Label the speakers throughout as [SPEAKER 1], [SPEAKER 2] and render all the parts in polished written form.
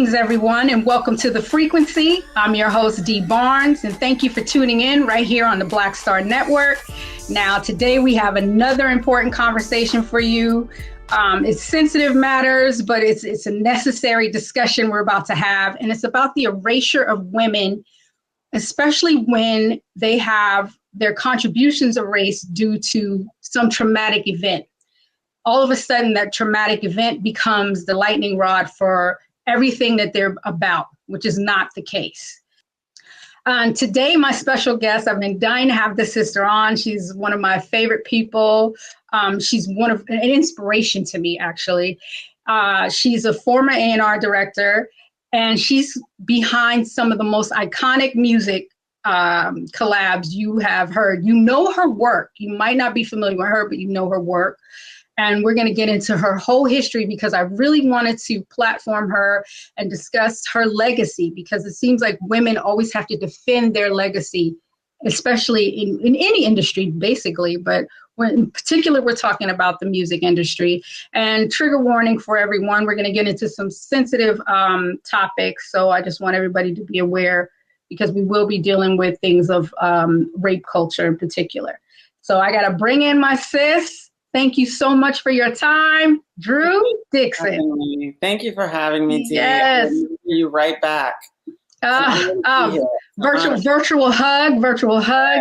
[SPEAKER 1] Greetings, everyone, and welcome to The Frequency. I'm your host, Dee Barnes, and thank you for tuning in right here on the Black Star Network. Now, today we have another important conversation for you. It's sensitive matters, but it's a necessary discussion we're about to have, and it's about the erasure of women, especially when they have their contributions erased due to some traumatic event. All of a sudden, that traumatic event becomes the lightning rod for everything that they're about, which is not the case. Today, my special guest, I've been dying to have this sister on. She's one of my favorite people. She's an inspiration to me, actually. She's a former A&R director, and she's behind some of the most iconic music collabs you have heard. You know her work. You might not be familiar with her, but you know her work. And we're going to get into her whole history because I really wanted to platform her and discuss her legacy, because it seems like women always have to defend their legacy, especially in any industry, basically. But in particular, we're talking about the music industry. And trigger warning for everyone, we're going to get into some sensitive topics. So I just want everybody to be aware, because we will be dealing with things of rape culture in particular. So I got to bring in my sis. Thank you so much for your time, Drew Dixon.
[SPEAKER 2] Thank you for having me, Dee.
[SPEAKER 1] Yes.
[SPEAKER 2] I'll see you right back.
[SPEAKER 1] Virtual hug,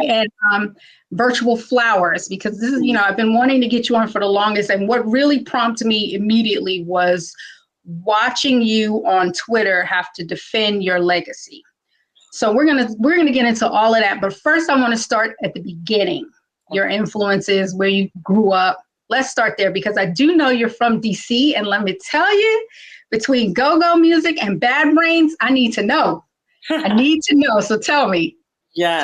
[SPEAKER 1] and virtual flowers, because this is, I've been wanting to get you on for the longest. And what really prompted me immediately was watching you on Twitter have to defend your legacy. So we're gonna get into all of that. But first, I want to start at the beginning. Your influences, where you grew up. Let's start there, because I do know you're from DC, and let me tell you, between go-go music and Bad Brains, I need to know. So tell me.
[SPEAKER 2] Yes.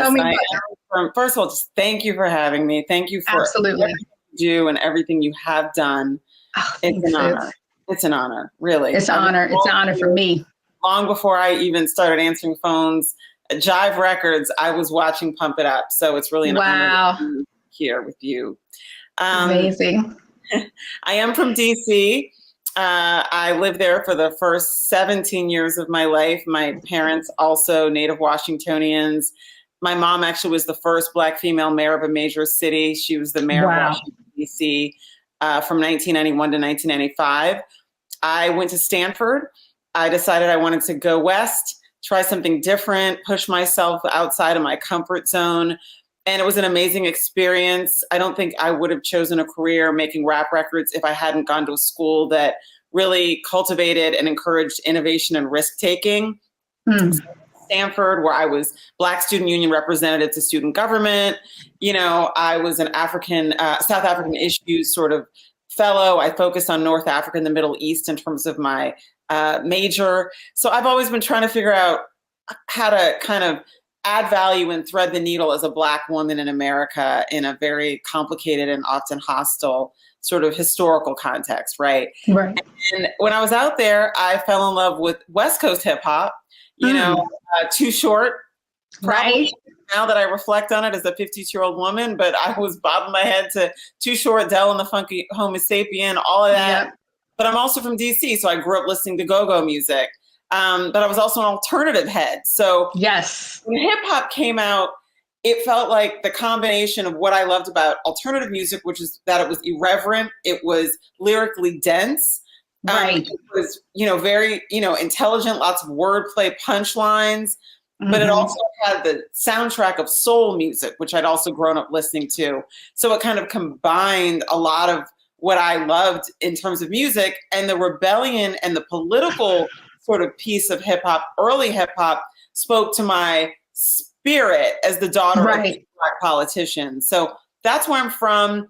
[SPEAKER 2] First of all, just thank you for having me. Thank you for everything you do and everything you have done.
[SPEAKER 1] Oh,
[SPEAKER 2] it's an honor. It's an honor, really.
[SPEAKER 1] It's an honor. It's an honor for me.
[SPEAKER 2] Long before I even started answering phones, Jive Records, I was watching Pump It Up. So it's really an honor to be here with you.
[SPEAKER 1] Amazing.
[SPEAKER 2] I am from DC. I lived there for the first 17 years of my life. My parents also native Washingtonians. My mom actually was the first Black female mayor of a major city. She was the mayor of Washington, DC from 1991 to 1995. I went to Stanford. I decided I wanted to go west, try something different, push myself outside of my comfort zone. And it was an amazing experience. I don't think I would have chosen a career making rap records if I hadn't gone to a school that really cultivated and encouraged innovation and risk-taking. Stanford, where I was Black Student Union representative to student government. I was an South African issues sort of fellow. I focused on North Africa and the Middle East in terms of my major. So I've always been trying to figure out how to kind of add value and thread the needle as a Black woman in America in a very complicated and often hostile sort of historical context, right?
[SPEAKER 1] Right.
[SPEAKER 2] And when I was out there, I fell in love with West Coast hip hop, Too Short.
[SPEAKER 1] Right.
[SPEAKER 2] Now that I reflect on it as a 52-year-old woman, but I was bobbing my head to Too Short, Dell and the Funky Homo Sapien, all of that. Yep. But I'm also from DC, so I grew up listening to go-go music. But I was also an alternative head. So
[SPEAKER 1] yes,
[SPEAKER 2] when hip hop came out, it felt like the combination of what I loved about alternative music, which is that it was irreverent, it was lyrically dense,
[SPEAKER 1] right?
[SPEAKER 2] It was, very, intelligent, lots of wordplay, punchlines, but it also had the soundtrack of soul music, which I'd also grown up listening to. So it kind of combined a lot of what I loved in terms of music, and the rebellion and the political sort of piece of hip hop, early hip hop, spoke to my spirit as the daughter of a Black politician. So that's where I'm from.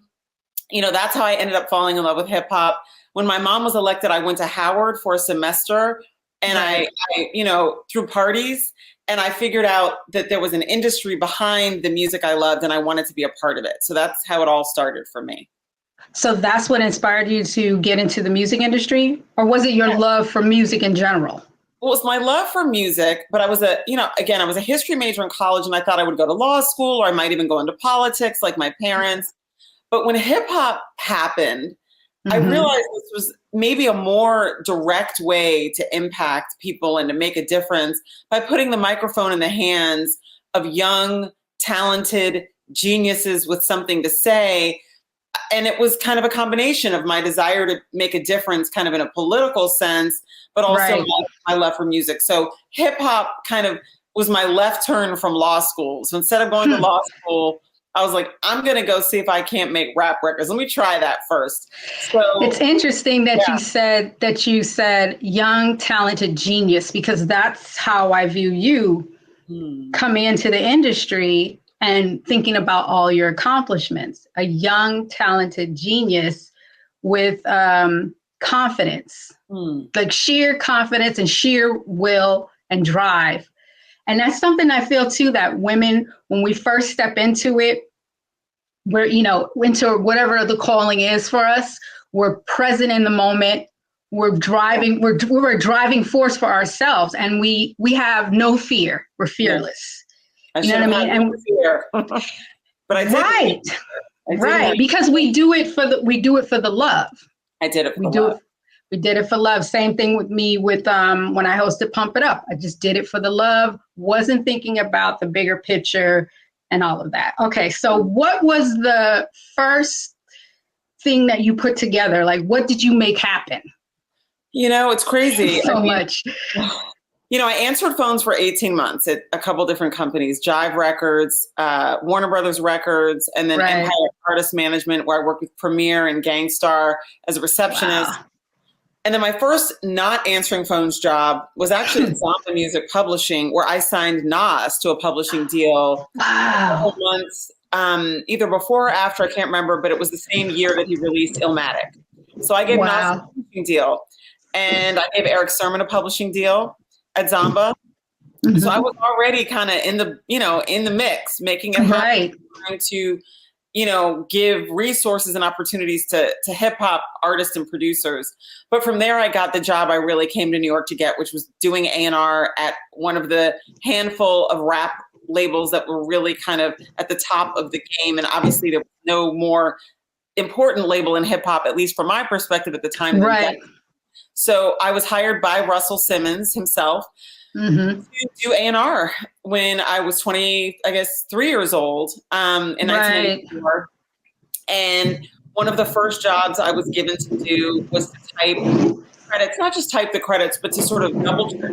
[SPEAKER 2] That's how I ended up falling in love with hip hop. When my mom was elected, I went to Howard for a semester, and I through parties, and I figured out that there was an industry behind the music I loved, and I wanted to be a part of it. So that's how it all started for me.
[SPEAKER 1] So that's what inspired you to get into the music industry? Or was it your love for music in general?
[SPEAKER 2] Well, it was my love for music, but I was I was a history major in college, and I thought I would go to law school, or I might even go into politics like my parents. But when hip hop happened, I realized this was maybe a more direct way to impact people and to make a difference by putting the microphone in the hands of young, talented geniuses with something to say. And it was kind of a combination of my desire to make a difference kind of in a political sense, but also my love for music. So hip hop kind of was my left turn from law school. So instead of going to law school, I was like, I'm going to go see if I can't make rap records. Let me try that first. So
[SPEAKER 1] it's interesting that you said young, talented genius, because that's how I view you coming into the industry and thinking about all your accomplishments. A young, talented genius with confidence, like sheer confidence and sheer will and drive. And that's something I feel too, that women, when we first step into it, we're, into whatever the calling is for us, we're present in the moment. We're a driving force for ourselves, and we have no fear. We're fearless.
[SPEAKER 2] You know what I mean? And fear. But I did.
[SPEAKER 1] Right. Because we do it for the love.
[SPEAKER 2] I did it for the love.
[SPEAKER 1] We did it for love. Same thing with me with when I hosted Pump It Up. I just did it for the love. Wasn't thinking about the bigger picture and all of that. Okay, so what was the first thing that you put together? Like, what did you make happen?
[SPEAKER 2] It's crazy.
[SPEAKER 1] Much.
[SPEAKER 2] I answered phones for 18 months at a couple different companies, Jive Records, Warner Brothers Records, and then Empire Artist Management, where I worked with Premiere and Gangstar as a receptionist. Wow. And then my first not answering phones job was actually at Zomba Music Publishing, where I signed Nas to a publishing deal a couple months, either before or after, I can't remember, but it was the same year that he released Illmatic. So I gave Nas a publishing deal. And I gave Eric Sermon a publishing deal at Zomba. So I was already kind of in the mix, making it happen, trying to, give resources and opportunities to hip hop artists and producers. But from there, I got the job I really came to New York to get, which was doing A&R at one of the handful of rap labels that were really kind of at the top of the game. And obviously there was no more important label in hip hop, at least from my perspective at the time.
[SPEAKER 1] Right.
[SPEAKER 2] So I was hired by Russell Simmons himself to do A&R when I was 3 years old in 1984. And one of the first jobs I was given to do was to type credits, not just type the credits, but to sort of double check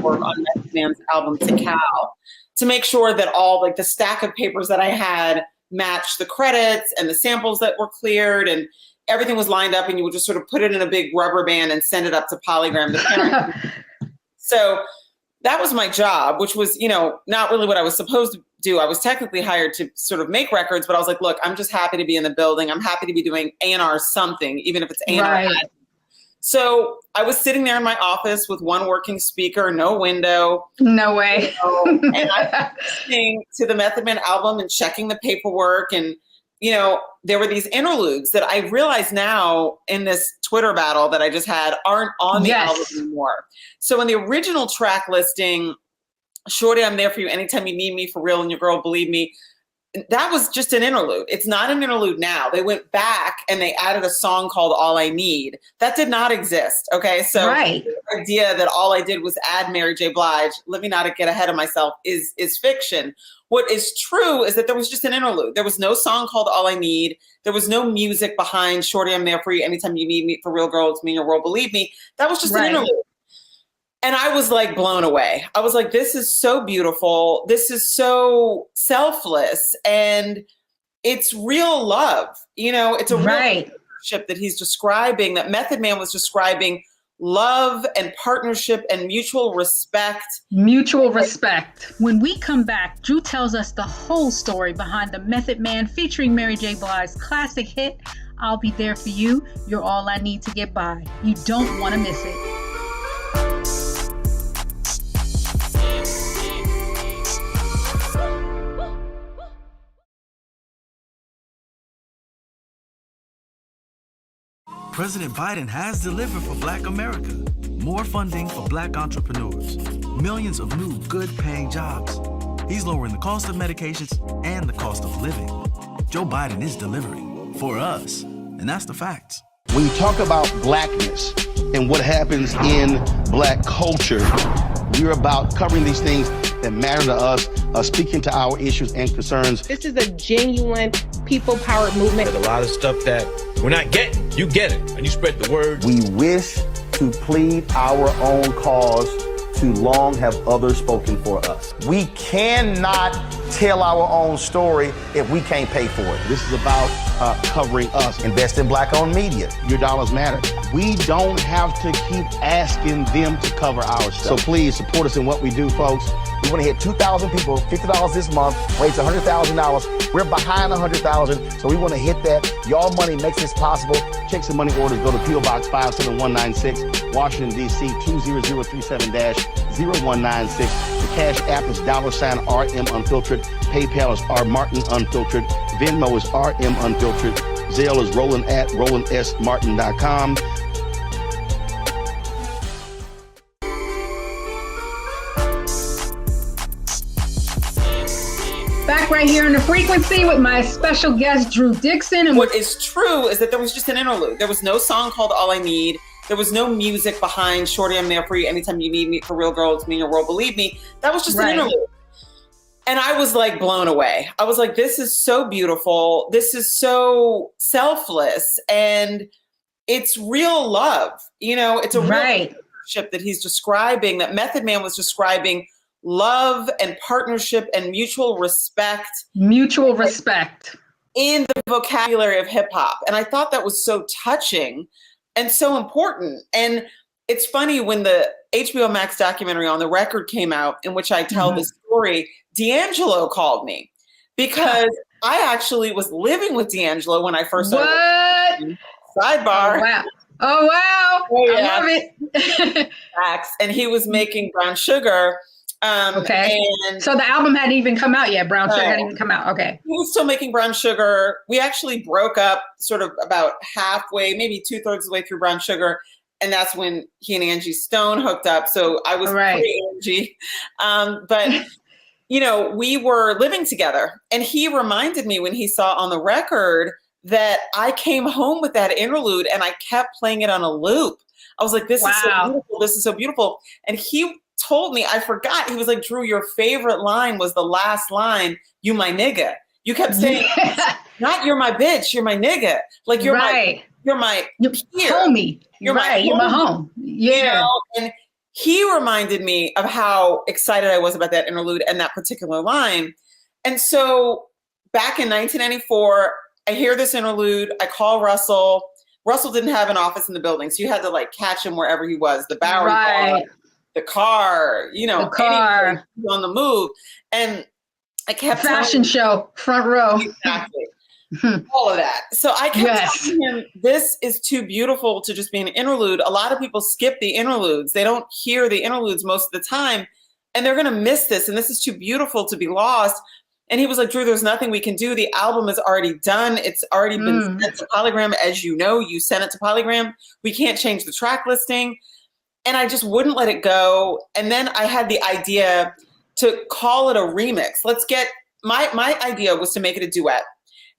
[SPEAKER 2] work on Method Man's album To Cal, to make sure that all the stack of papers that I had matched the credits and the samples that were cleared, and everything was lined up, and you would just sort of put it in a big rubber band and send it up to Polygram. So that was my job, which was, not really what I was supposed to do. I was technically hired to sort of make records, but I was like, look, I'm just happy to be in the building. I'm happy to be doing A&R something, even if it's A&R. Right. So I was sitting there in my office with one working speaker, no window.
[SPEAKER 1] No way.
[SPEAKER 2] And I was listening to the Method Man album and checking the paperwork, and there were these interludes that I realize now in this Twitter battle that I just had aren't on the album anymore. So in the original track listing, Shorty, I'm there for you anytime you need me, for real, and your girl believe me, that was just an interlude. It's not an interlude now. They went back and they added a song called All I Need. That did not exist. Okay. So the idea that all I did was add Mary J. Blige, let me not get ahead of myself, is fiction. What is true is that there was just an interlude. There was no song called All I Need. There was no music behind Shorty, I'm there for you anytime you need me, for real, girl, it's me and your world, believe me. That was just an interlude. And I was blown away. I was like, this is so beautiful. This is so selfless. And it's real love. It's a real relationship that he's describing, that Method Man was describing, love and partnership and mutual respect.
[SPEAKER 1] Mutual respect. When we come back, Drew tells us the whole story behind the Method Man featuring Mary J. Blige's classic hit, I'll Be There For You, You're All I Need to Get By. You don't want to miss it.
[SPEAKER 3] President Biden has delivered for Black America. More funding for Black entrepreneurs. Millions of new good-paying jobs. He's lowering the cost of medications and the cost of living. Joe Biden is delivering for us, and that's the facts.
[SPEAKER 4] When you talk about blackness and what happens in black culture, we're about covering these things that matter to us, speaking to our issues and concerns.
[SPEAKER 5] This is a genuine people-powered movement.
[SPEAKER 6] There's a lot of stuff that we're not getting. You get it, and you spread the word.
[SPEAKER 7] We wish to plead our own cause. Too long have others spoken for us. We cannot tell our own story if we can't pay for it.
[SPEAKER 4] This is about covering us.
[SPEAKER 7] Invest in black-owned media.
[SPEAKER 4] Your dollars matter. We don't have to keep asking them to cover our stuff. So please support us in what we do, folks.
[SPEAKER 7] We want to hit 2,000 people, $50 this month, raise $100,000. We're behind 100,000, so we want to hit that. Y'all money makes this possible.
[SPEAKER 4] Checks and money orders go to P.O. Box 57196, Washington, D.C. 20037-0196. The Cash App is $RM Unfiltered. PayPal is R Martin Unfiltered. Venmo is RM Unfiltered. Zelle is Roland at RolandSMartin.com.
[SPEAKER 1] Back right here in the frequency with my special guest, Drew Dixon. And
[SPEAKER 2] what is true is that there was just an interlude. There was no song called All I Need. There was no music behind Shorty, I'm there for you anytime you need me. For real, girl, it's me in your world, believe me. That was just an interlude. And I was like blown away. I was like, this is so beautiful. This is so selfless. And it's real love. You know, it's a real relationship that he's describing, that Method Man was describing. Love and partnership and mutual respect.
[SPEAKER 1] Mutual respect.
[SPEAKER 2] In the vocabulary of hip hop. And I thought that was so touching and so important. And it's funny, when the HBO Max documentary On the Record came out, in which I tell the story, D'Angelo called me because I actually was living with D'Angelo when I first started. Sidebar.
[SPEAKER 1] Oh, wow. Oh, wow. Oh, yeah. I love
[SPEAKER 2] it. And he was making Brown Sugar.
[SPEAKER 1] Okay. And so the album hadn't even come out yet. Brown Sugar hadn't even come out. Okay.
[SPEAKER 2] He was still making Brown Sugar. We actually broke up sort of about halfway, maybe 2/3 of the way through Brown Sugar. And that's when he and Angie Stone hooked up. So I was pre-Angie. But, you know, we were living together. And he reminded me when he saw On the Record that I came home with that interlude and I kept playing it on a loop. I was like, this is so beautiful. This is so beautiful. And he told me, I forgot. He was like, Drew, your favorite line was the last line, you my nigga. You kept saying, not you're my bitch, you're my nigga. Like you're my
[SPEAKER 1] homie. You're my home. Yeah. You know?
[SPEAKER 2] And he reminded me of how excited I was about that interlude and that particular line. And so back in 1994, I hear this interlude. I call Russell. Russell didn't have an office in the building, so you had to like catch him wherever he was. The Bowery Bar, the car, you know, on the move. And I kept
[SPEAKER 1] fashion show, front row.
[SPEAKER 2] Exactly. All of that. So I kept telling him, this is too beautiful to just be an interlude. A lot of people skip the interludes. They don't hear the interludes most of the time, and they're going to miss this. And this is too beautiful to be lost. And he was like, Drew, there's nothing we can do. The album is already done. It's already been sent to Polygram. As you know, you sent it to Polygram. We can't change the track listing. And I just wouldn't let it go. And then I had the idea to call it a remix. Let's get, my idea was to make it a duet.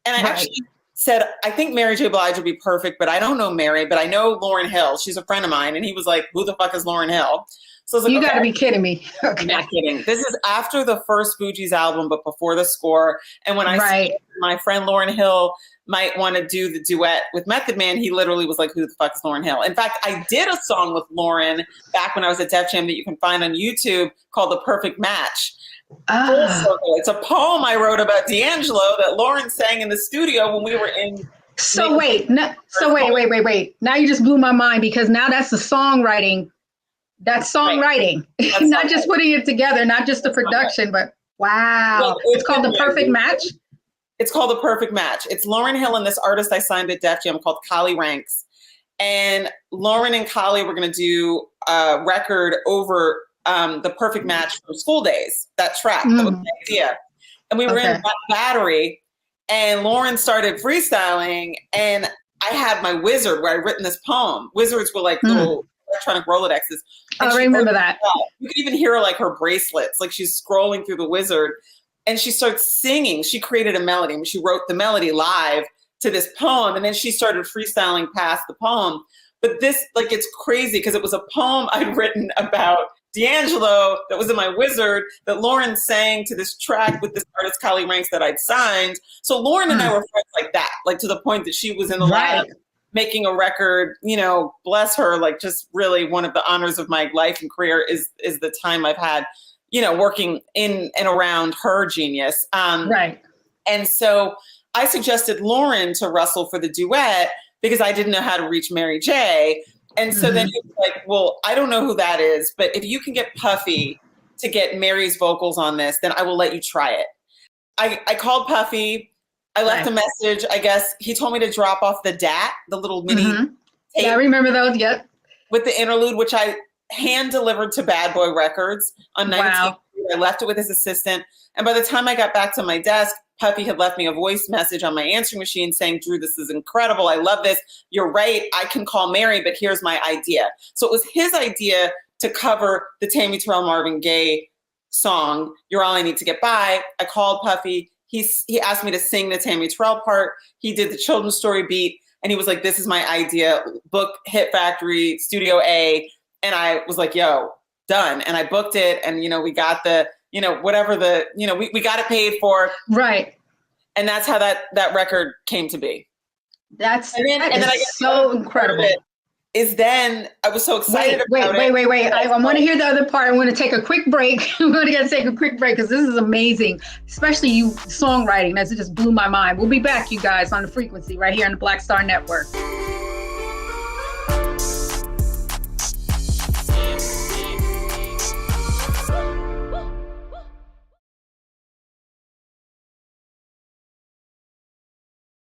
[SPEAKER 2] And I actually said, I think Mary J. Blige would be perfect, but I don't know Mary, but I know Lauryn Hill. She's a friend of mine. And he was like, who the fuck is Lauryn Hill? So I was like,
[SPEAKER 1] you gotta be kidding me. Okay.
[SPEAKER 2] I'm not kidding. This is after the first Fugees album, but before the score. And when I said my friend Lauryn Hill might want to do the duet with Method Man, he literally was like, who the fuck is Lauryn Hill? In fact, I did a song with Lauryn back when I was at Def Jam that you can find on YouTube called The Perfect Match. It's a poem I wrote about D'Angelo that Lauryn sang in the studio when we were in.
[SPEAKER 1] Wait. Now you just blew my mind, because now that's the songwriting. That's songwriting. That's not just putting it together, not just the production, but wow. Well, it's called The Perfect Match?
[SPEAKER 2] It's called The Perfect Match. It's Lauryn Hill and this artist I signed at Def Jam called Kali Ranks. And Lauryn and Kali were going to do a record over The Perfect Match from School Days, that track. That was the idea. And we were in Battery, and Lauryn started freestyling, and I had my wizard where I'd written this poem. Wizards were like little electronic Rolodexes.
[SPEAKER 1] I remember that.
[SPEAKER 2] You could even hear like her bracelets, like she's scrolling through the wizard, and she starts singing. She created a melody. I mean, she wrote the melody live to this poem. And then she started freestyling past the poem. But this, like, it's crazy because it was a poem I'd written about D'Angelo that was in my Wizard that Lauren sang to this track with this artist, Collie Ranks, that I'd signed. So Lauren and I were friends like that, like to the point that she was in the lab making a record, you know, bless her, like just really one of the honors of my life and career is the time I've had, you know, working in and around her genius. And so I suggested Lauren to Russell for the duet because I didn't know how to reach Mary J. And so then he was like, well, I don't know who that is, but if you can get Puffy to get Mary's vocals on this, then I will let you try it. I called Puffy. I left a message. I guess he told me to drop off the DAT, the little mini tape.
[SPEAKER 1] Yeah, I remember those. Yep.
[SPEAKER 2] With the interlude, which I hand delivered to Bad Boy Records on 19th. I left it with his assistant. And by the time I got back to my desk, Puffy had left me a voice message on my answering machine saying, Drew, this is incredible. I love this. You're right. I can call Mary, but here's my idea. So it was his idea to cover the Tammy Terrell Marvin Gaye song, You're All I Need to Get By. I called Puffy. He asked me to sing the Tammy Terrell part. He did the children's story beat. And he was like, this is my idea. Book Hit Factory, Studio A. And I was like, yo, done. And I booked it. And, you know, we got the, you know, whatever the, you know, we got it paid for.
[SPEAKER 1] Right.
[SPEAKER 2] And that's how that record came to be.
[SPEAKER 1] That is so incredible.
[SPEAKER 2] Is then I was so excited about it.
[SPEAKER 1] Wait. I want to hear the other part. I'm going to take a quick break. I'm going to take a quick break because this is amazing, especially you songwriting. That just blew my mind. We'll be back, you guys, on The Frequency right here on the Black Star Network.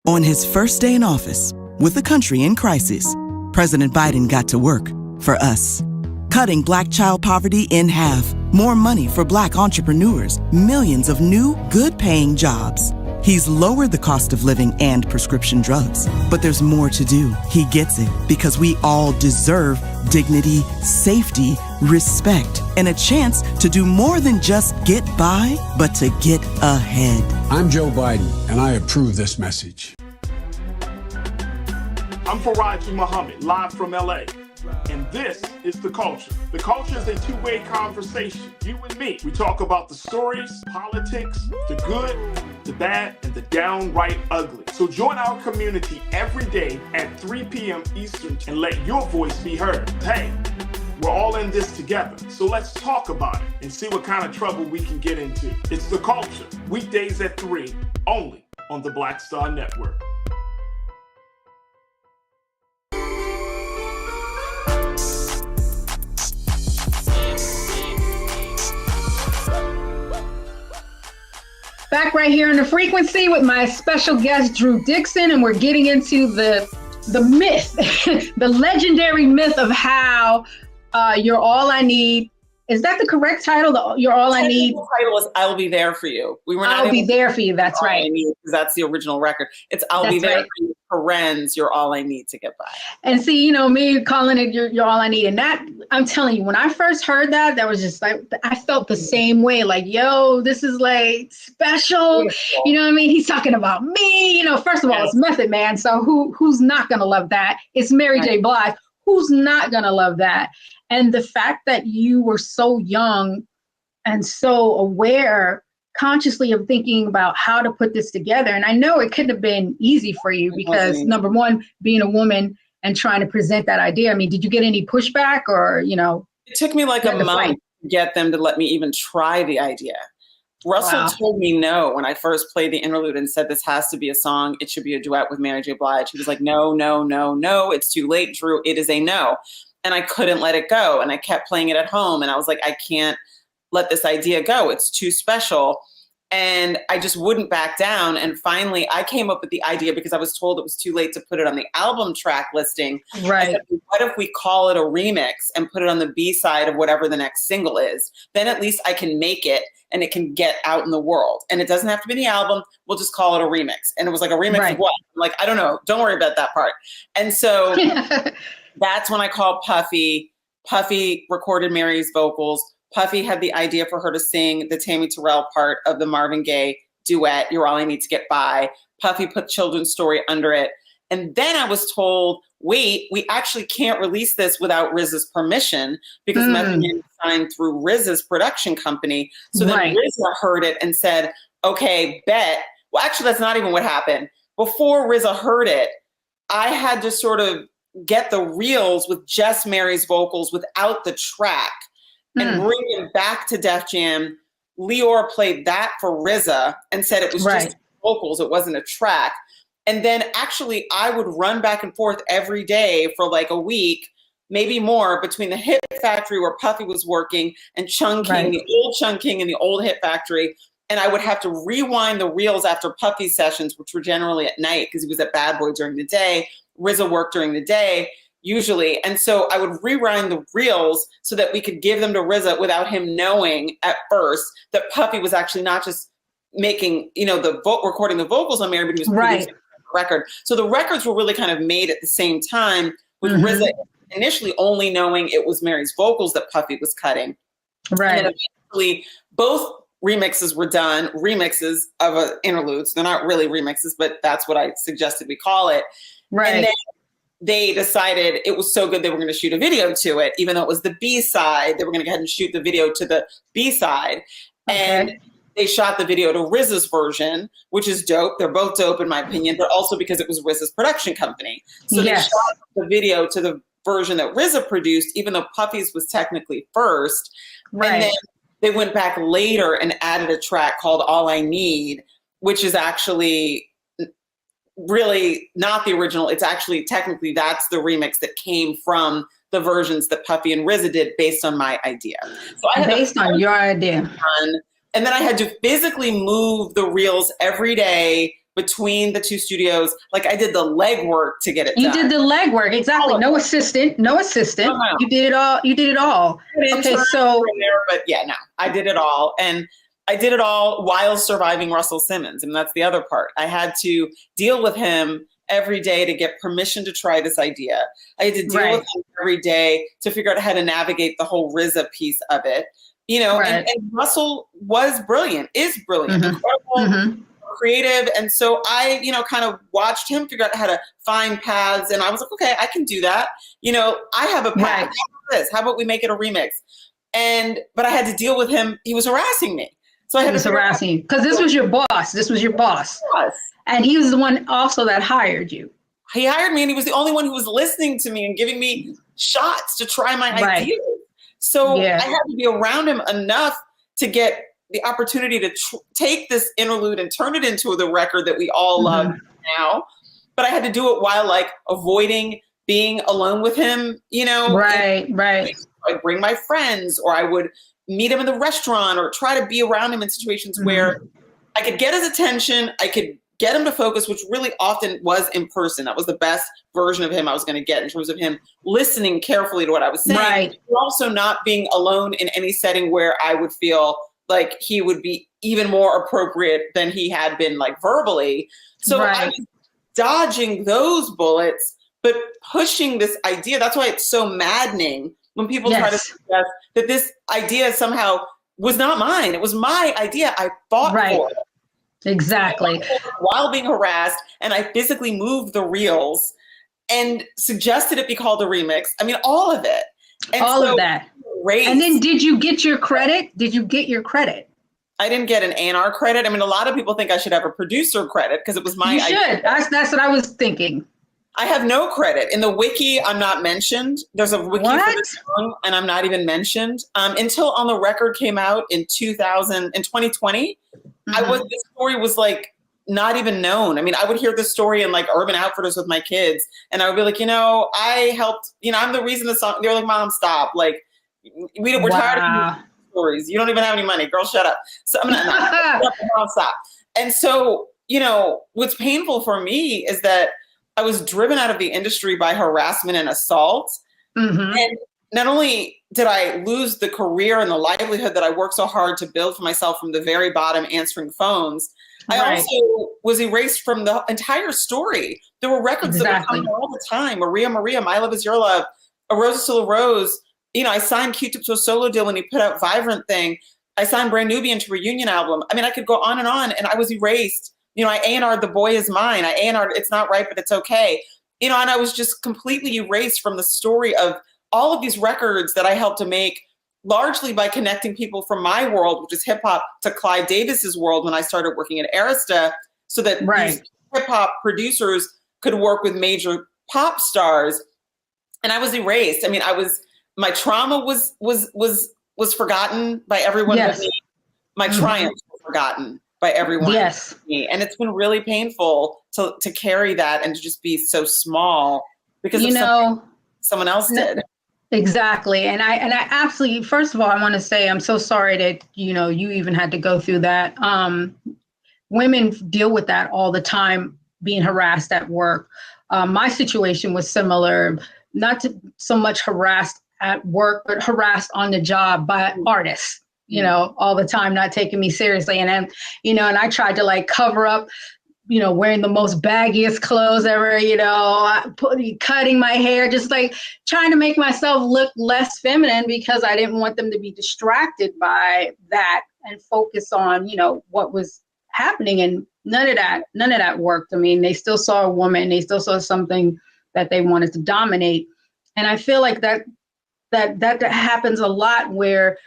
[SPEAKER 8] On his first day in office, with the country in crisis, President Biden got to work for us. Cutting Black child poverty in half, more money for Black entrepreneurs, millions of new, good-paying jobs. He's lowered the cost of living and prescription drugs. But there's more to do. He gets it because we all deserve dignity, safety, respect, and a chance to do more than just get by, but to get ahead.
[SPEAKER 9] I'm Joe Biden, and I approve this message.
[SPEAKER 10] I'm Faraji Muhammad, live from LA. And this is The Culture. The Culture is a two-way conversation, you and me. We talk about the stories, politics, the good, the bad, and the downright ugly. So join our community every day at 3 p.m. Eastern and let your voice be heard. Hey, we're all in this together. So let's talk about it and see what kind of trouble we can get into. It's The Culture, weekdays at 3, only on the Black Star Network.
[SPEAKER 1] Back right here on The Frequency with my special guest, Drew Dixon, and we're getting into the myth, the legendary myth of how You're All I Need. Is that the correct title? You're All I Need?
[SPEAKER 2] The title is I'll Be There For You. We were not
[SPEAKER 1] I'll Be There For You, that's right.
[SPEAKER 2] Because that's the original record. It's I'll Be There For You, parens, You're All I Need to Get By.
[SPEAKER 1] And see, you know, me calling it You're All I Need. And that, I'm telling you, when I first heard that, that was just like, I felt the same way. Like, yo, this is like special. Beautiful. You know what I mean? He's talking about me. You know, first of all, it's Method Man. So who's not going to love that? It's Mary J. Blige. Who's not going to love that? And the fact that you were so young and so aware consciously of thinking about how to put this together. And I know it couldn't have been easy for you because number one, being a woman and trying to present that idea. I mean, did you get any pushback or, you know?
[SPEAKER 2] It took me like a month to get them to let me even try the idea. Russell told me no when I first played the interlude and said, this has to be a song. It should be a duet with Mary J. Blige. He was like, no. It's too late, Drew. It is a no. And I couldn't let it go. And I kept playing it at home. And I was like, I can't let this idea go. It's too special. And I just wouldn't back down. And finally, I came up with the idea because I was told it was too late to put it on the album track listing.
[SPEAKER 1] Right.
[SPEAKER 2] Said, what if we call it a remix and put it on the B-side of whatever the next single is? Then at least I can make it and it can get out in the world. And it doesn't have to be the album. We'll just call it a remix. And it was like a remix of what? I'm like, I don't know. Don't worry about that part. And so that's when I called Puffy. Puffy recorded Mary's vocals. Puffy had the idea for her to sing the Tammy Terrell part of the Marvin Gaye duet, You're All I Need to Get By. Puffy put Children's Story under it. And then I was told, wait, we actually can't release this without RZA's permission because Method Man signed through RZA's production company. So then RZA heard it and said, okay, bet. Well, actually, that's not even what happened. Before RZA heard it, I had to sort of get the reels with just Mary's vocals without the track and bring him back to Def Jam. Leor played that for RZA and said it was just vocals. It wasn't a track. And then actually I would run back and forth every day for like a week, maybe more, between the Hit Factory where Puffy was working and Chung King, the old Chung King and the old Hit Factory. And I would have to rewind the reels after Puffy sessions, which were generally at night because he was at Bad Boy during the day. RZA worked during the day usually. And so I would rewind the reels so that we could give them to RZA without him knowing at first that Puffy was actually not just making, recording the vocals on Mary, but he was producing record. So the records were really kind of made at the same time with RZA initially only knowing it was Mary's vocals that Puffy was cutting. Right. And then eventually both remixes were done, remixes of interludes. They're not really remixes, but that's what I suggested we call it. Right. And then they decided it was so good they were going to shoot a video to it, even though it was the B-side. They were going to go ahead and shoot the video to the B-side. And they shot the video to RZA's version, which is dope. They're both dope in my opinion, but also because it was RZA's production company. So they shot the video to the version that RZA produced, even though Puffy's was technically first. Right. And then they went back later and added a track called All I Need, which is actually really not the original. It's actually technically that's the remix that came from the versions that Puffy and RZA did based on my idea. So I had based on your idea. And then I had to physically move the reels every day between the two studios. Like I did the legwork to get it done.
[SPEAKER 1] You did the legwork, exactly. No assistant. No. You did it all. Okay, so.
[SPEAKER 2] But yeah, no, I did it all. And I did it all while surviving Russell Simmons. And that's the other part. I had to deal with him every day to get permission to try this idea. I had to deal with him every day to figure out how to navigate the whole RZA piece of it. And Russell was brilliant, is brilliant, incredible, creative. And so I, kind of watched him figure out how to find paths. And I was like, okay, I can do that. I have a path. How about this? How about we make it a remix? But I had to deal with him. He was harassing me. So I had to
[SPEAKER 1] harassing you because this was your boss. Yes. And he was the one also that hired you.
[SPEAKER 2] He hired me and he was the only one who was listening to me and giving me shots to try my ideas. So I had to be around him enough to get the opportunity to take this interlude and turn it into the record that we all love now. But I had to do it while avoiding being alone with him, Right. I'd bring my friends or I would meet him in the restaurant or try to be around him in situations where I could get his attention. I could get him to focus, which really often was in person. That was the best version of him I was going to get in terms of him listening carefully to what I was saying. But also not being alone in any setting where I would feel like he would be even more appropriate than he had been verbally. So I was dodging those bullets, but pushing this idea. That's why it's so maddening when people try to suggest that this idea somehow was not mine. It was my idea. I fought for it.
[SPEAKER 1] Exactly.
[SPEAKER 2] While being harassed, and I physically moved the reels and suggested it be called a remix. I mean, all of it. And
[SPEAKER 1] all of that. And then did you get your credit?
[SPEAKER 2] I didn't get an A&R credit. I mean, a lot of people think I should have a producer credit because it was my idea.
[SPEAKER 1] You should. That's what I was thinking.
[SPEAKER 2] I have no credit. In the wiki, I'm not mentioned. There's a wiki for this song, and I'm not even mentioned. Until On the Record came out in 2020. This story was not even known. I mean, I would hear this story in Urban Outfitters with my kids, and I would be like, I helped, I'm the reason the song. They're like, Mom, stop. We're tired of stories. You don't even have any money. Girl, shut up. So I'm not Mom, stop. And so, what's painful for me is that I was driven out of the industry by harassment and assault. And not only did I lose the career and the livelihood that I worked so hard to build for myself from the very bottom answering phones, I also was erased from the entire story. There were records that were coming all the time. Maria, My Love Is Your Love, A Rose is Still a Rose. I signed Q-Tip to a solo deal when he put out Vibrant Thing. I signed Brand Nubian to a Reunion album. I mean, I could go on, and I was erased. You know, I A&R'd The Boy Is Mine. I A&R'd It's Not Right, But It's Okay. You know, and I was just completely erased from the story of all of these records that I helped to make, largely by connecting people from my world, which is hip hop, to Clive Davis's world when I started working at Arista, so that these hip hop producers could work with major pop stars. And I was erased. I mean, my trauma was forgotten by everyone but me. My triumphs were forgotten by everyone but me. And it's been really painful to carry that and to just be so small because someone else did.
[SPEAKER 1] Exactly. And I absolutely, first of all, I want to say I'm so sorry that, you even had to go through that. Women deal with that all the time, being harassed at work. My situation was similar, not so much harassed at work, but harassed on the job by artists, all the time, not taking me seriously. And then, and I tried to like cover up, wearing the most baggiest clothes ever, cutting my hair, just like trying to make myself look less feminine because I didn't want them to be distracted by that and focus on, what was happening. And none of that worked. I mean, they still saw a woman, they still saw something that they wanted to dominate. And I feel like that happens a lot where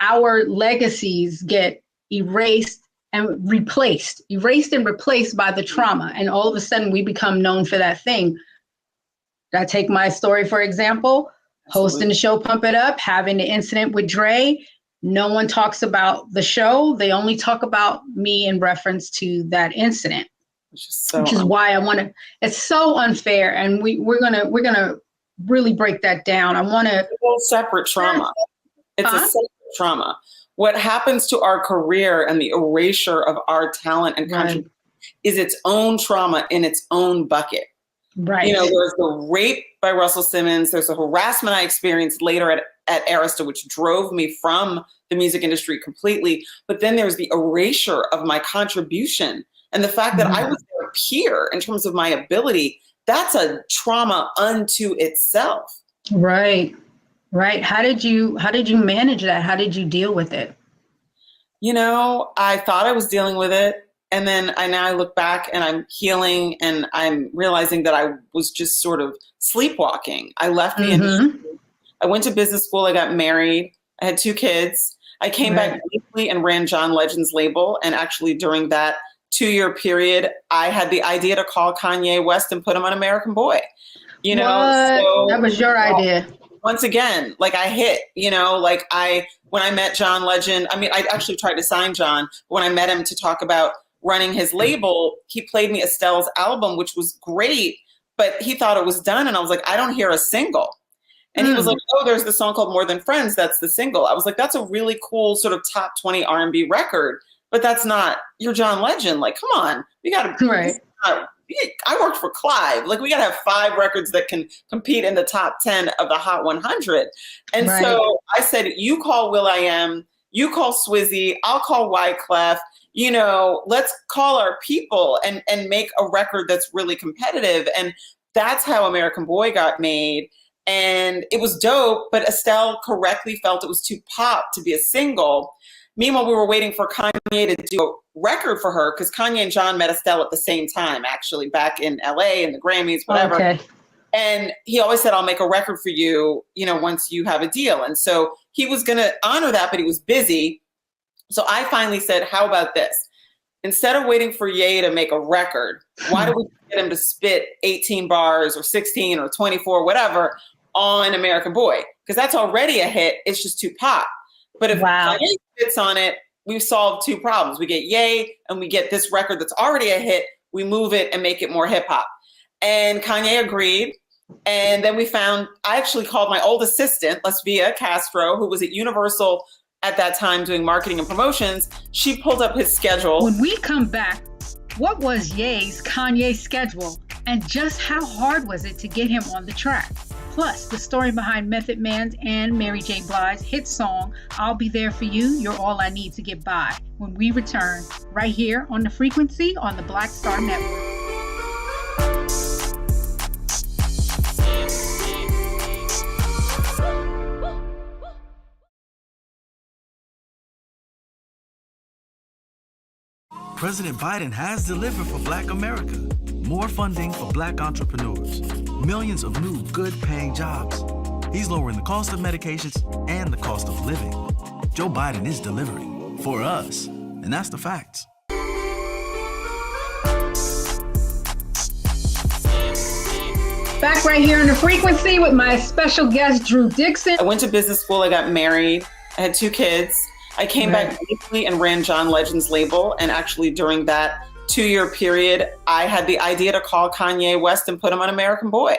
[SPEAKER 1] our legacies get erased and replaced by the trauma. And all of a sudden we become known for that thing. I take my story, for example, hosting the show Pump It Up, having the incident with Dre. No one talks about the show. They only talk about me in reference to that incident, which is why I want to, it's so unfair. And we're going to really break that down. I want to.
[SPEAKER 2] It's a whole separate trauma. It's a separate trauma. What happens to our career and the erasure of our talent and contribution is its own trauma in its own bucket.
[SPEAKER 1] Right.
[SPEAKER 2] There's the rape by Russell Simmons. There's the harassment I experienced later at Arista, which drove me from the music industry completely. But then there's the erasure of my contribution and the fact that I was their peer in terms of my ability. That's a trauma unto itself.
[SPEAKER 1] Right. Right. How did you manage that? How did you deal with it?
[SPEAKER 2] I thought I was dealing with it. And then I look back and I'm healing and I'm realizing that I was just sort of sleepwalking. I left the industry. I went to business school. I got married. I had 2 kids. I came back briefly and ran John Legend's label. And actually during that 2-year period, I had the idea to call Kanye West and put him on American Boy. So
[SPEAKER 1] that was your idea.
[SPEAKER 2] Once again, like I hit, when I met John Legend, I mean, I actually tried to sign John. But when I met him to talk about running his label, he played me Estelle's album, which was great, but he thought it was done. And I was like, I don't hear a single. And he was like, oh, there's this song called More Than Friends. That's the single. I was like, that's a really cool sort of top 20 R&B record, but that's not your John Legend. Like, come on, we got to, I worked for Clive. Like, we got to have 5 records that can compete in the top 10 of the Hot 100. And so I said, you call Will.i.am, you call Swizzy, I'll call Wyclef, let's call our people and make a record that's really competitive. And that's how American Boy got made. And it was dope, but Estelle correctly felt it was too pop to be a single. Meanwhile, we were waiting for Kanye to do a record for her because Kanye and John met Estelle at the same time, actually, back in LA in the Grammys, whatever. Okay. And he always said, I'll make a record for you, once you have a deal. And so he was going to honor that, but he was busy. So I finally said, how about this? Instead of waiting for Ye to make a record, why don't we get him to spit 18 bars or 16 or 24, whatever, on American Boy? Because that's already a hit. It's just too pop. But if Kanye spits on it, we've solved 2 problems. We get Ye and we get this record that's already a hit. We move it and make it more hip hop. And Kanye agreed. And then I actually called my old assistant, Lesvia Castro, who was at Universal at that time doing marketing and promotions. She pulled up his schedule.
[SPEAKER 1] When we come back, what was Ye's Kanye schedule? And just how hard was it to get him on the track? Plus, the story behind Method Man's and Mary J. Blige's hit song, I'll Be There For You, You're All I Need to Get By, when we return right here on The Frequency on the Black Star Network.
[SPEAKER 3] President Biden has delivered for Black America. More funding for Black entrepreneurs. Millions of new good-paying jobs. He's lowering the cost of medications and the cost of living. Joe Biden is delivering for us, and that's the facts.
[SPEAKER 1] Back right here in The Frequency with my special guest, Drew Dixon.
[SPEAKER 2] I went to business school. I got married. I had 2 kids. I came back briefly and ran John Legend's label. And actually during that 2-year period, I had the idea to call Kanye West and put him on American Boy.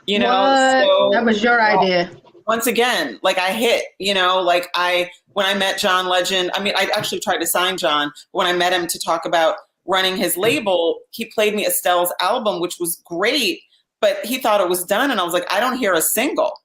[SPEAKER 2] You know,
[SPEAKER 1] so, that was your idea.
[SPEAKER 2] Once again, like I hit, you know, like when I met John Legend, I mean, I actually tried to sign John. When I met him to talk about running his label, he played me Estelle's album, which was great. But he thought it was done. And I was like, I don't hear a single.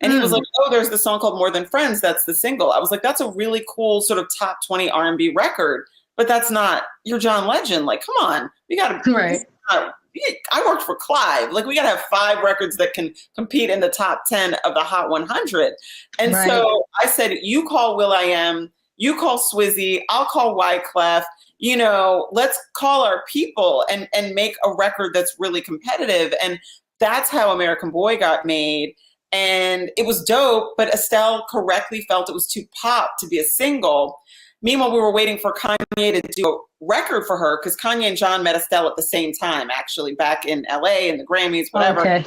[SPEAKER 2] And he was like, oh, there's the song called More Than Friends. That's the single. I was like, that's a really cool sort of top 20 R&B record. But that's not your John Legend. Like, come on. We got to. Right. I worked for Clive. Like, we got to have 5 records that can compete in the top 10 of the Hot 100. And so I said, you call will.i.am, you call Swizzy, I'll call Wyclef. You know, let's call our people and make a record that's really competitive. And that's how American Boy got made. And it was dope, but Estelle correctly felt it was too pop to be a single. Meanwhile, we were waiting for Kanye to do a record for her because Kanye and John met Estelle at the same time, actually, back in LA and the Grammys, whatever. Okay.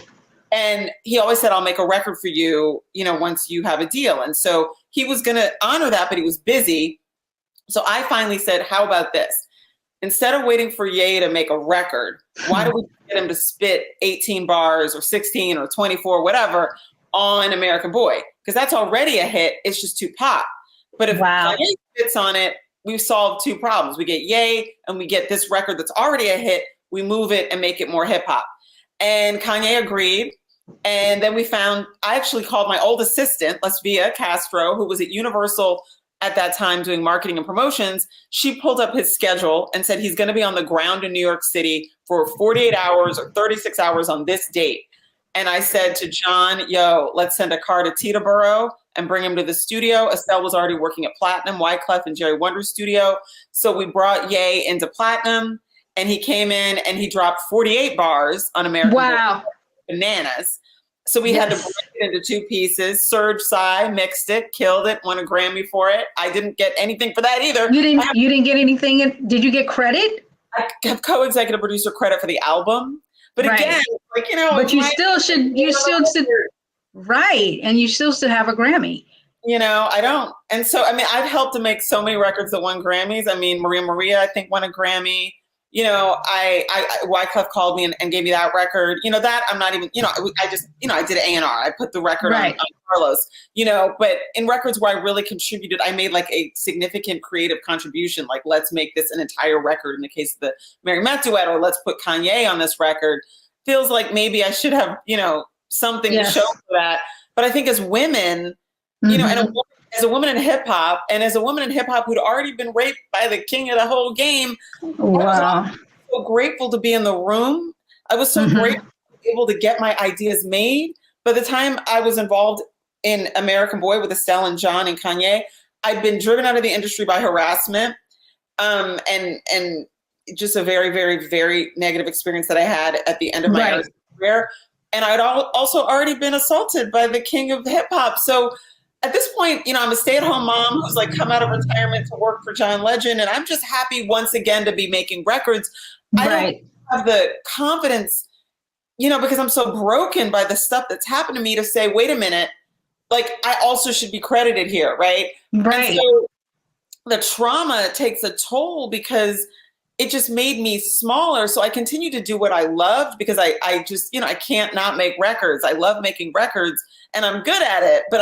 [SPEAKER 2] And he always said, I'll make a record for you, you know, once you have a deal. And so he was going to honor that, but he was busy. So I finally said, how about this? Instead of waiting for Ye to make a record, why don't we get him to spit 18 bars or 16 or 24, whatever, on American Boy? Because that's already a hit. It's just too pop. But if Kanye spits on it, we've solved 2 problems. We get Ye and we get this record that's already a hit. We move it and make it more hip hop. And Kanye agreed. And then I actually called my old assistant, Lesvia Castro, who was at Universal at that time doing marketing and promotions. She pulled up his schedule and said he's going to be on the ground in New York City for 48 hours or 36 hours on this date. And I said to John, yo, let's send a car to Teterboro and bring him to the studio. Estelle was already working at Platinum, Wyclef and Jerry Wonder's studio. So we brought Ye into Platinum and he came in and he dropped 48 bars on American Boy. Bananas. So we had to break it into 2 pieces. Serge Sai mixed it, killed it, won a Grammy for it. I didn't get anything for that either.
[SPEAKER 1] You didn't get anything. Did you get credit?
[SPEAKER 2] I have co-executive producer credit for the album. But again, like, you know.
[SPEAKER 1] But you still should, right. And you still should have a Grammy.
[SPEAKER 2] You know, I don't. And so, I mean, I've helped to make so many records that won Grammys. I mean, Maria, I think, won a Grammy. You know, Wyclef called me and gave me that record. You know, that I'm not even, you know, I just, you know, I did A&R. I put the record on Carlos, you know, but in records where I really contributed, I made like a significant creative contribution. Like, let's make this an entire record in the case of the Mary Matt duet, or let's put Kanye on this record. Feels like maybe I should have, you know, something to show for that. But I think as women, you know, and as a woman in hip hop, and as a woman in hip hop who'd already been raped by the king of the whole game, I was so grateful to be in the room. I was so grateful to be able to get my ideas made. By the time I was involved in American Boy with Estelle and John and Kanye, I'd been driven out of the industry by harassment, and just a very, very, very negative experience that I had at the end of my career. And I'd also already been assaulted by the king of hip hop. So at this point, you know, I'm a stay-at-home mom who's like come out of retirement to work for John Legend. And I'm just happy once again to be making records. I don't have the confidence, you know, because I'm so broken by the stuff that's happened to me to say, wait a minute, like I also should be credited here, right? And so the trauma takes a toll because it just made me smaller. So I continue to do what I loved because I just, you know, I can't not make records. I love making records and I'm good at it, but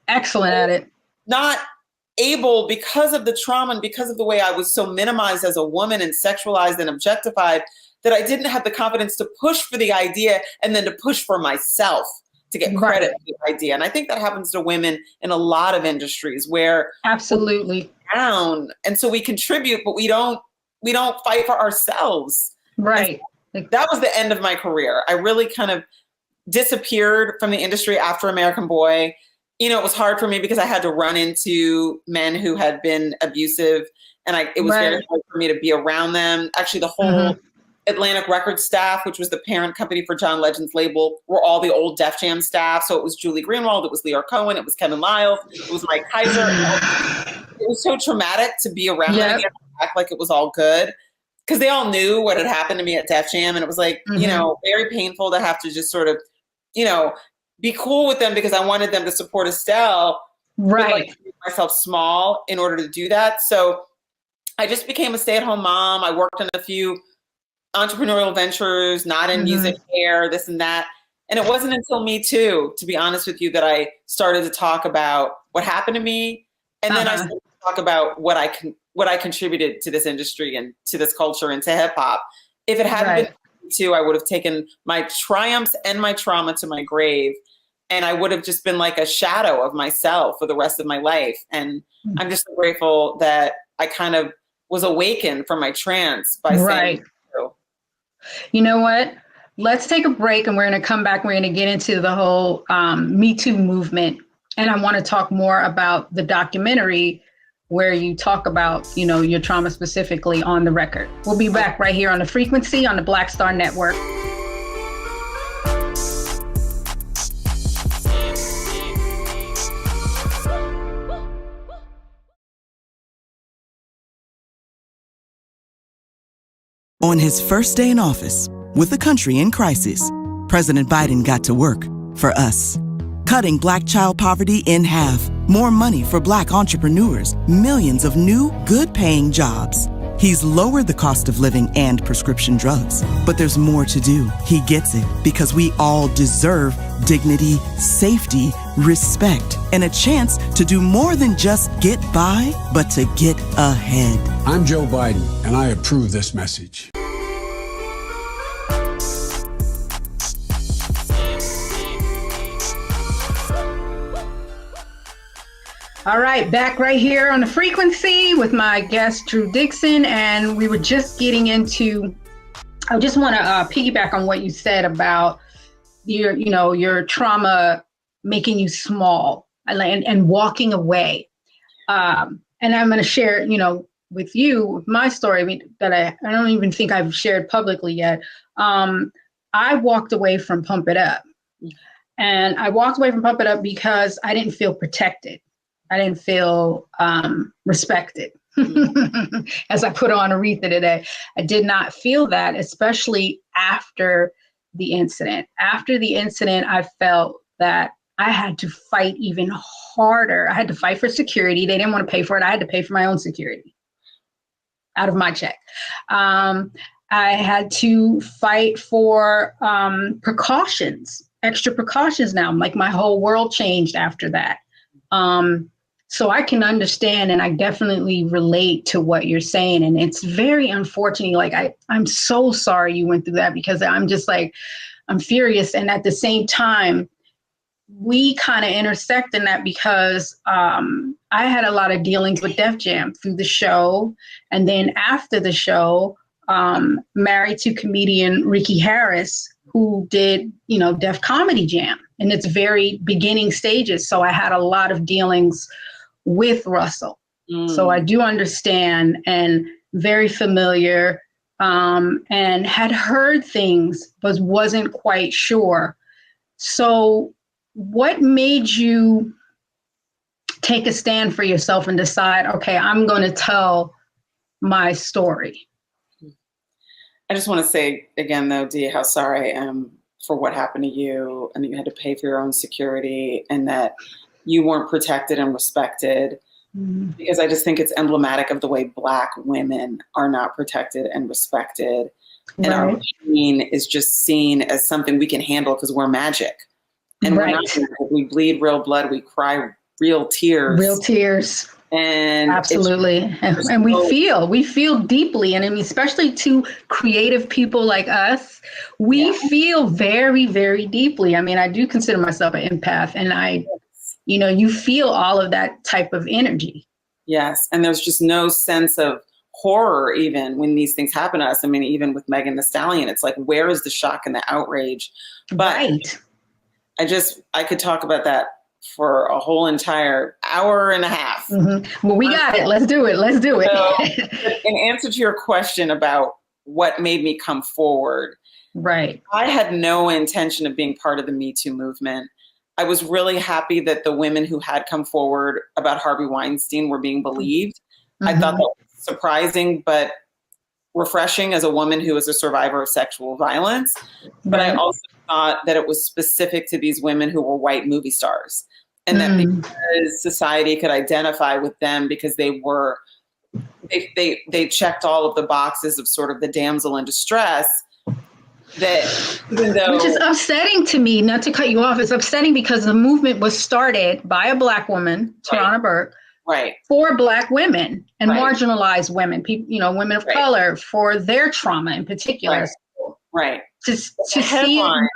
[SPEAKER 1] excellent at it.
[SPEAKER 2] Not able, because of the trauma and because of the way I was so minimized as a woman and sexualized and objectified, that I didn't have the confidence to push for the idea and then to push for myself to get credit for the idea. And I think that happens to women in a lot of industries where
[SPEAKER 1] absolutely
[SPEAKER 2] down. And so we contribute, but we don't fight for ourselves.
[SPEAKER 1] Right.
[SPEAKER 2] And that was the end of my career. I really kind of disappeared from the industry after American Boy. You know, it was hard for me because I had to run into men who had been abusive And it was very hard for me to be around them. Actually, the whole Atlantic Records staff, which was the parent company for John Legend's label, were all the old Def Jam staff. So it was Julie Greenwald, it was Lear Cohen, it was Kevin Lyle, it was Mike Kaiser. It was so traumatic to be around them again, act like it was all good. Because they all knew what had happened to me at Def Jam. And it was like, you know, very painful to have to just sort of, you know, be cool with them because I wanted them to support Estelle.
[SPEAKER 1] Right.
[SPEAKER 2] But, like, make myself small in order to do that. So I just became a stay-at-home mom. I worked on a few entrepreneurial ventures, not in music, hair, this and that. And it wasn't until Me Too, to be honest with you, that I started to talk about what happened to me. And then I started to talk about what I contributed to this industry and to this culture and to hip hop. If it hadn't been Me Too, I would have taken my triumphs and my trauma to my grave. And I would have just been like a shadow of myself for the rest of my life. And I'm just so grateful that I kind of was awakened from my trance by saying so.
[SPEAKER 1] You know what? Let's take a break and we're going to come back. We're going to get into the whole Me Too movement. And I want to talk more about the documentary where you talk about, you know, your trauma specifically on the record. We'll be back right here on The Frequency on the Black Star Network.
[SPEAKER 8] On his first day in office, with the country in crisis, President Biden got to work for us. Cutting Black child poverty in half, more money for Black entrepreneurs, millions of new, good-paying jobs. He's lowered the cost of living and prescription drugs. But there's more to do. He gets it because we all deserve dignity, safety, respect, and a chance to do more than just get by, but to get ahead.
[SPEAKER 9] I'm Joe Biden, and I approve this message.
[SPEAKER 1] All right, back right here on The Frequency with my guest, Drew Dixon. And we were just getting into, I just want to piggyback on what you said about your trauma making you small and walking away. And I'm going to share, with you, my story that I don't even think I've shared publicly yet. I walked away from Pump It Up. And I walked away from Pump It Up because I didn't feel protected. I didn't feel respected. As I put on Aretha today, I did not feel that, especially after the incident. After the incident, I felt that I had to fight even harder. I had to fight for security. They didn't want to pay for it. I had to pay for my own security out of my check. I had to fight for precautions, extra precautions now. Like my whole world changed after that. So I can understand, and I definitely relate to what you're saying. And it's very unfortunate. Like, I'm so sorry you went through that, because I'm just like, I'm furious. And at the same time, we kind of intersect in that because I had a lot of dealings with Def Jam through the show. And then after the show, married to comedian Ricky Harris, who did, Def Comedy Jam in its very beginning stages. So I had a lot of dealings with Russell. So I do understand and very familiar, and had heard things, but wasn't quite sure. So what made you take a stand for yourself and decide, okay, I'm going to tell my story?
[SPEAKER 2] I just want to say again, though, Dee, how sorry I am for what happened to you, and that you had to pay for your own security, and that you weren't protected and respected. Because I just think it's emblematic of the way Black women are not protected and respected. And our pain is just seen as something we can handle because we're magic. And we're not magic. We bleed real blood. We cry real tears.
[SPEAKER 1] Real tears.
[SPEAKER 2] And
[SPEAKER 1] absolutely. And we feel deeply. And I mean, especially to creative people like us, we feel very, very deeply. I mean, I do consider myself an empath, and you feel all of that type of energy.
[SPEAKER 2] Yes. And there's just no sense of horror even when these things happen to us. I mean, even with Megan Thee Stallion, it's like, where is the shock and the outrage? But I could talk about that for a whole entire hour and a half.
[SPEAKER 1] Mm-hmm. Well, we got it. Let's do it. Let's do it.
[SPEAKER 2] So, in answer to your question about what made me come forward,
[SPEAKER 1] right.
[SPEAKER 2] I had no intention of being part of the Me Too movement. I was really happy that the women who had come forward about Harvey Weinstein were being believed. I thought that was surprising, but refreshing as a woman who was a survivor of sexual violence. But I also thought that it was specific to these women who were white movie stars, and that because society could identify with them because they were, they checked all of the boxes of sort of the damsel in distress. That even though,
[SPEAKER 1] which is upsetting to me, not to cut you off, it's upsetting because the movement was started by a Black woman, Tarana Burke, for Black women and marginalized women, people, you know, women of color, for their trauma in particular. To see it,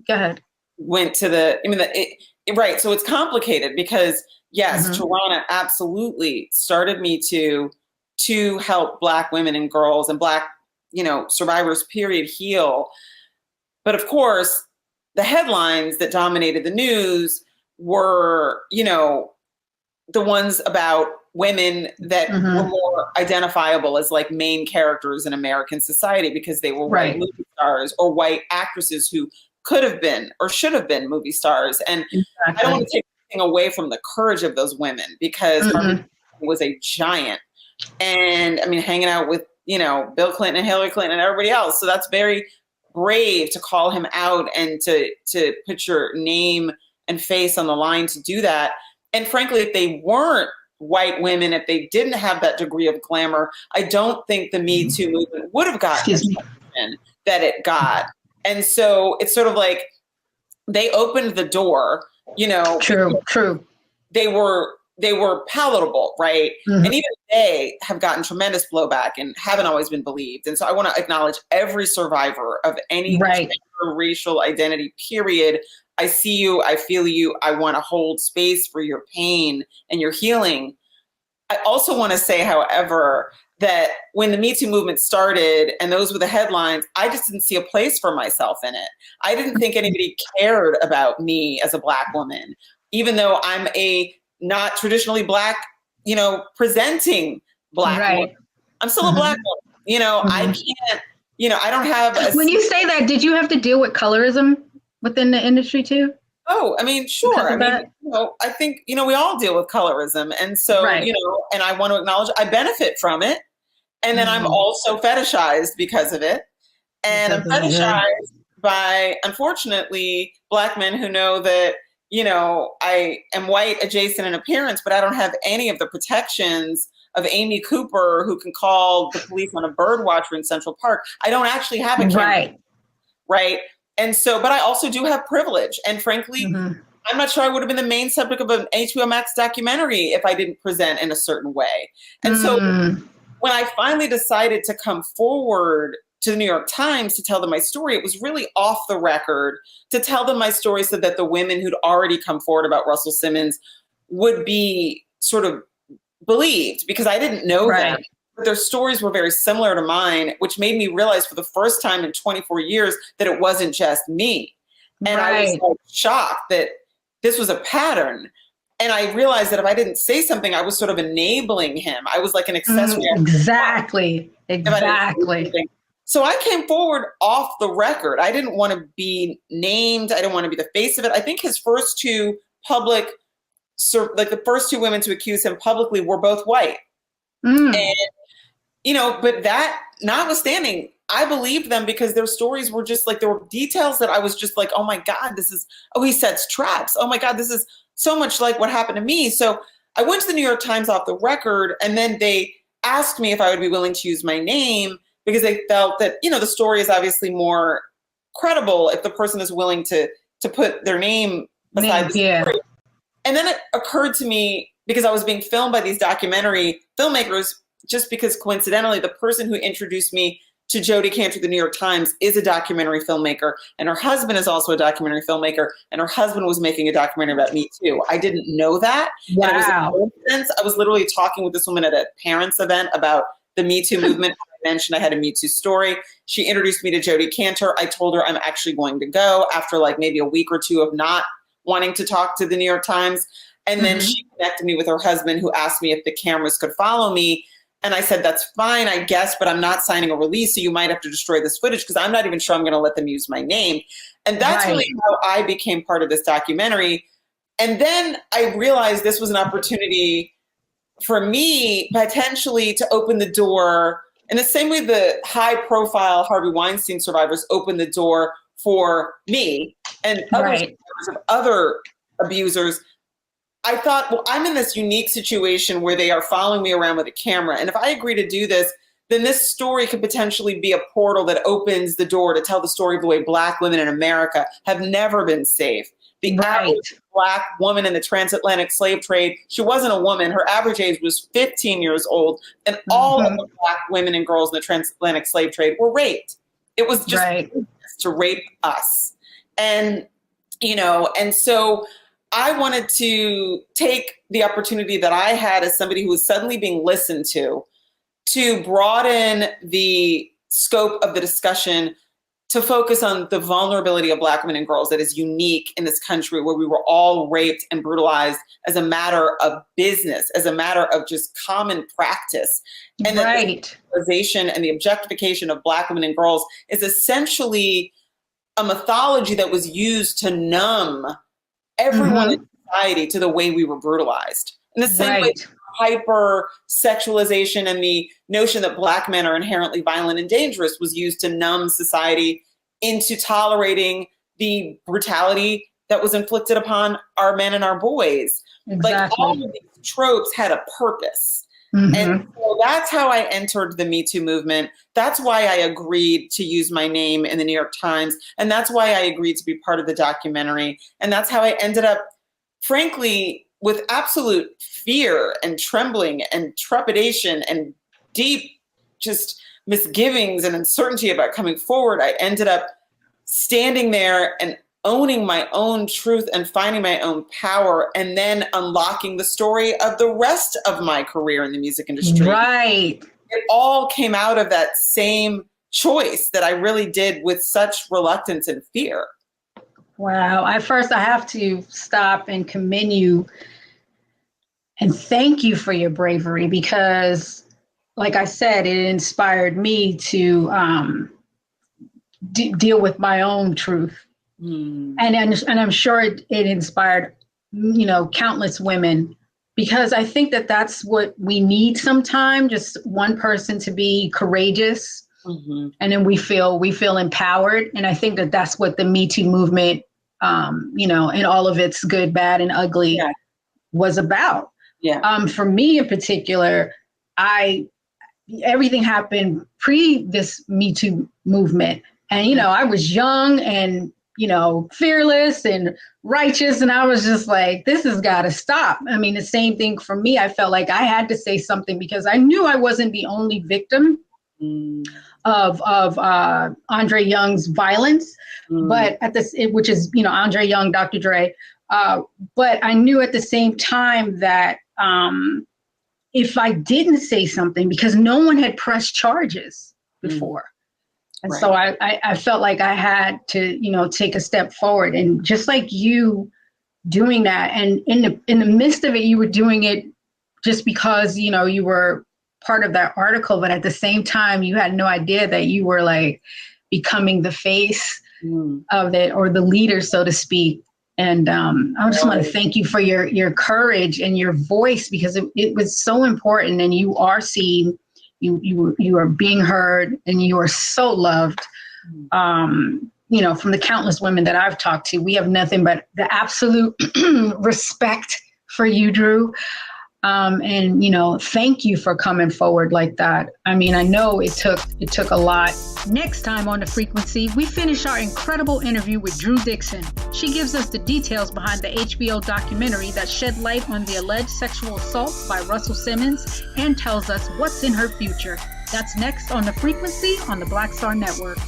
[SPEAKER 1] go ahead.
[SPEAKER 2] Went to the, I mean, so it's complicated because yes, Tarana absolutely started Me Too to help Black women and girls and Black, you know, survivors, period, heal. But of course, the headlines that dominated the news were, you know, the ones about women that were more identifiable as like main characters in American society because they were white movie stars or white actresses who could have been or should have been movie stars. And I don't want to take anything away from the courage of those women because Harvey was a giant. And I mean, hanging out with, you know, Bill Clinton and Hillary Clinton and everybody else. So that's very brave to call him out and to put your name and face on the line to do that. And frankly, if they weren't white women, if they didn't have that degree of glamour, I don't think the Me Too movement would have gotten the attention that it got. And so it's sort of like they opened the door, you know. True. They were palatable, right? And even they have gotten tremendous blowback and haven't always been believed. And so I want to acknowledge every survivor of any racial identity, period. I see you, I feel you, I want to hold space for your pain and your healing. I also want to say, however, that when the Me Too movement started and those were the headlines, I just didn't see a place for myself in it. I didn't think anybody cared about me as a Black woman, even though I'm a not traditionally Black, you know, presenting Black woman. I'm still a Black woman. You know, I can't, you know, I don't have.
[SPEAKER 1] When you say that, did you have to deal with colorism within the industry too?
[SPEAKER 2] Oh, I mean, sure. I mean, you know, I think, you know, we all deal with colorism. And so, you know, and I want to acknowledge I benefit from it. And then I'm also fetishized because of it. And I'm fetishized by, unfortunately, Black men who know that, you know, I am white adjacent in appearance, but I don't have any of the protections of Amy Cooper, who can call the police on a bird watcher in Central Park. I don't actually have a camera. Right. And so, but I also do have privilege. And frankly, I'm not sure I would have been the main subject of an HBO Max documentary if I didn't present in a certain way. And so when I finally decided to come forward to the New York Times to tell them my story, it was really off the record to tell them my story so that the women who'd already come forward about Russell Simmons would be sort of believed, because I didn't know them. But their stories were very similar to mine, which made me realize for the first time in 24 years that it wasn't just me. And I was like shocked that this was a pattern. And I realized that if I didn't say something, I was sort of enabling him. I was like an accessory.
[SPEAKER 1] Exactly.
[SPEAKER 2] So I came forward off the record. I didn't want to be named. I didn't want to be the face of it. I think his first two public, like the first two women to accuse him publicly were both white. And, you know, but that notwithstanding, I believed them because their stories were just like, there were details that I was just like, oh my God, this is, oh, he sets traps. Oh my God, this is so much like what happened to me. So I went to the New York Times off the record, and then they asked me if I would be willing to use my name because they felt that, you know, the story is obviously more credible if the person is willing to put their name beside the story. And then it occurred to me, because I was being filmed by these documentary filmmakers, just because coincidentally, the person who introduced me to Jodi Kantor, the New York Times, is a documentary filmmaker, and her husband is also a documentary filmmaker, and her husband was making a documentary about Me Too. I didn't know that.
[SPEAKER 1] Wow.
[SPEAKER 2] And it was a coincidence. I was literally talking with this woman at a parents' event about the Me Too movement. I mentioned I had a Me Too story. She introduced me to Jodi Kantor. I told her I'm actually going to go after like maybe a week or two of not wanting to talk to the New York Times. And then she connected me with her husband, who asked me if the cameras could follow me. And I said, that's fine, I guess, but I'm not signing a release, so you might have to destroy this footage because I'm not even sure I'm going to let them use my name. And that's really how I became part of this documentary. And then I realized this was an opportunity for me potentially to open the door in the same way the high-profile Harvey Weinstein survivors opened the door for me and other survivors of other abusers. I thought, well, I'm in this unique situation where they are following me around with a camera. And if I agree to do this, then this story could potentially be a portal that opens the door to tell the story of the way Black women in America have never been safe. The average Black woman in the transatlantic slave trade, she wasn't a woman. Her average age was 15 years old. And all of the Black women and girls in the transatlantic slave trade were raped. It was just to rape us. And, you know, and so I wanted to take the opportunity that I had as somebody who was suddenly being listened to broaden the scope of the discussion to focus on the vulnerability of Black women and girls that is unique in this country, where we were all raped and brutalized as a matter of business, as a matter of just common practice. And that the sexualization and the objectification of Black women and girls is essentially a mythology that was used to numb everyone in society to the way we were brutalized. In the same way, hyper sexualization and the notion that Black men are inherently violent and dangerous was used to numb society into tolerating the brutality that was inflicted upon our men and our boys. Like, all of these tropes had a purpose. And so that's how I entered the Me Too movement. That's why I agreed to use my name in the New York Times. And that's why I agreed to be part of the documentary. And that's how I ended up, frankly, with absolute fear and trembling and trepidation and deep just misgivings and uncertainty about coming forward, I ended up standing there and owning my own truth and finding my own power, and then unlocking the story of the rest of my career in the music industry. It all came out of that same choice that I really did with such reluctance and fear.
[SPEAKER 1] Wow. I have to stop and commend you and thank you for your bravery, because, like I said, it inspired me to deal with my own truth. And I'm sure it inspired, you know, countless women, because I think that that's what we need sometimes, just one person to be courageous, and then we feel empowered. And I think that that's what the Me Too movement, you know, in all of its good, bad, and ugly was about. For me in particular, everything happened pre this Me Too movement. And, you know, I was young and, you know, fearless and righteous. And I was just like, this has got to stop. I mean, the same thing for me. I felt like I had to say something because I knew I wasn't the only victim of Andre Young's violence, but which is, you know, Andre Young, Dr. Dre. But I knew at the same time that if I didn't say something, because no one had pressed charges before. And so I felt like I had to, you know, take a step forward. And just like you doing that, and in the midst of it, you were doing it just because, you know, you were part of that article, but at the same time, you had no idea that you were like becoming the face of it, or the leader, so to speak. And I just want to thank you for your courage and your voice, because it was so important. And you are seen. You are being heard, and you are so loved. You know, from the countless women that I've talked to, we have nothing but the absolute respect for you, Drew. And, you know, thank you for coming forward like that. I mean, I know it took a lot. Next time on The Frequency, we finish our incredible interview with Drew Dixon. She gives us the details behind the HBO documentary that shed light on the alleged sexual assault by Russell Simmons, and tells us what's in her future. That's next on The Frequency on the Black Star Network.